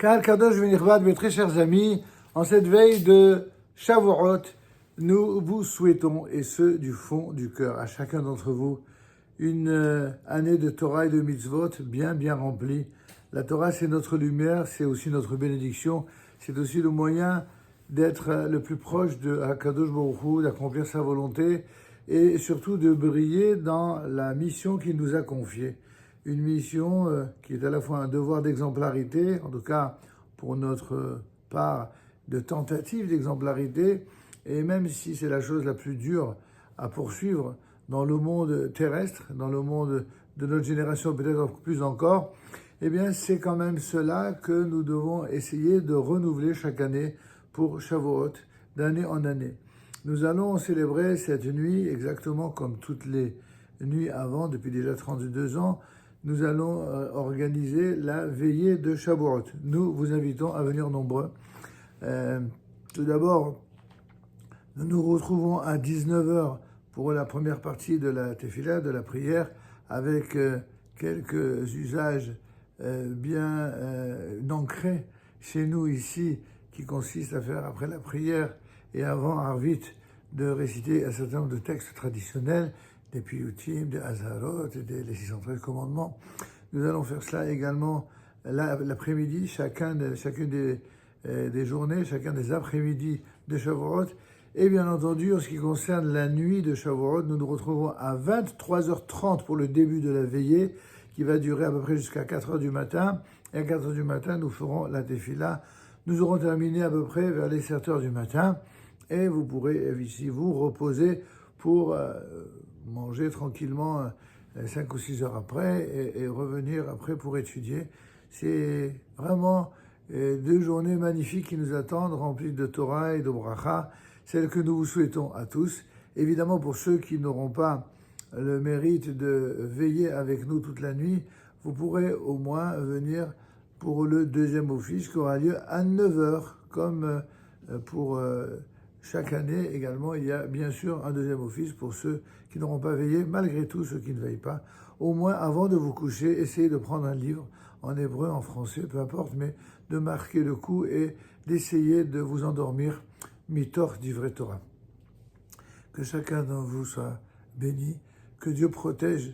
Kahal Kadosh V'Nichvad, mes très chers amis, en cette veille de Shavuot, nous vous souhaitons, et ce du fond du cœur, à chacun d'entre vous, une année de Torah et de mitzvot bien remplie. La Torah, c'est notre lumière, c'est aussi notre bénédiction, c'est aussi le moyen d'être le plus proche de Hakadosh Baruch Hu, d'accomplir sa volonté et surtout de briller dans la mission qu'il nous a confiée. Une mission qui est à la fois un devoir d'exemplarité, en tout cas pour notre part de tentative d'exemplarité, et même si c'est la chose la plus dure à poursuivre dans le monde terrestre, dans le monde de notre génération peut-être plus encore, eh bien c'est quand même cela que nous devons essayer de renouveler chaque année pour Shavuot, d'année en année. Nous allons célébrer cette nuit exactement comme toutes les nuits avant, depuis déjà 32 ans. Nous allons organiser la veillée de Shavuot. Nous vous invitons à venir nombreux. Tout d'abord, nous nous retrouvons à 19h pour la première partie de la tefila, de la prière, avec quelques usages bien ancrés chez nous ici, qui consistent à faire après la prière et avant Arvit, de réciter un certain nombre de textes traditionnels, des Piyutim, des Hazarot et des 613 commandements. Nous allons faire cela également l'après-midi, chacune des journées, chacun des après-midi de Shavuot. Et bien entendu, en ce qui concerne la nuit de Shavuot, nous nous retrouvons à 23h30 pour le début de la veillée, qui va durer à peu près jusqu'à 4h du matin. Et à 4h du matin, nous ferons la tefila. Nous aurons terminé à peu près vers les 7h du matin. Et vous pourrez ici vous reposer pour manger tranquillement 5 ou 6 heures après et revenir après pour étudier. C'est vraiment 2 journées magnifiques qui nous attendent, remplies de Torah et de bracha, celles que nous vous souhaitons à tous. Évidemment, pour ceux qui n'auront pas le mérite de veiller avec nous toute la nuit, vous pourrez au moins venir pour le deuxième office qui aura lieu à 9h, comme pour chaque année également. Il y a bien sûr un deuxième office pour ceux qui n'auront pas veillé, malgré tout ceux qui ne veillent pas. Au moins, avant de vous coucher, essayez de prendre un livre en hébreu, en français, peu importe, mais de marquer le coup et d'essayer de vous endormir mitor d'ivrei Torah. Que chacun d'entre vous soit béni, que Dieu protège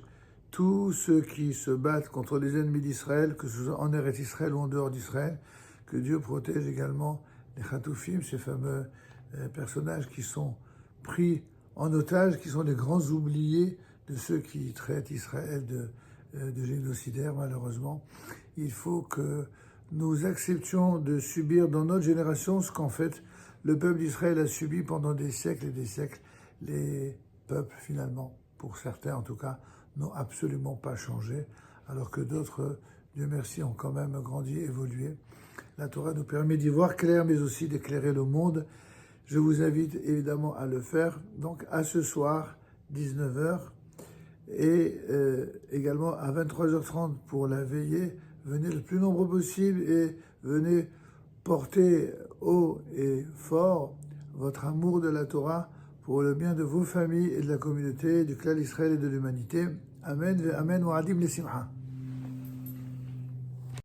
tous ceux qui se battent contre les ennemis d'Israël, que ce soit en Eretz Israël ou en dehors d'Israël, que Dieu protège également les Chatoufim, ces fameux personnages qui sont pris en otage, qui sont les grands oubliés de ceux qui traitent Israël de génocidaire, malheureusement. Il faut que nous acceptions de subir dans notre génération ce qu'en fait le peuple d'Israël a subi pendant des siècles et des siècles. Les peuples, finalement, pour certains en tout cas, n'ont absolument pas changé, alors que d'autres, Dieu merci, ont quand même grandi, évolué. La Torah nous permet d'y voir clair, mais aussi d'éclairer le monde. Je vous invite évidemment à le faire. Donc à ce soir, 19h, et également à 23h30 pour la veillée. Venez le plus nombreux possible et venez porter haut et fort votre amour de la Torah pour le bien de vos familles et de la communauté, du clan d'Israël et de l'humanité. Amen, ve amen, wa adim le simcha.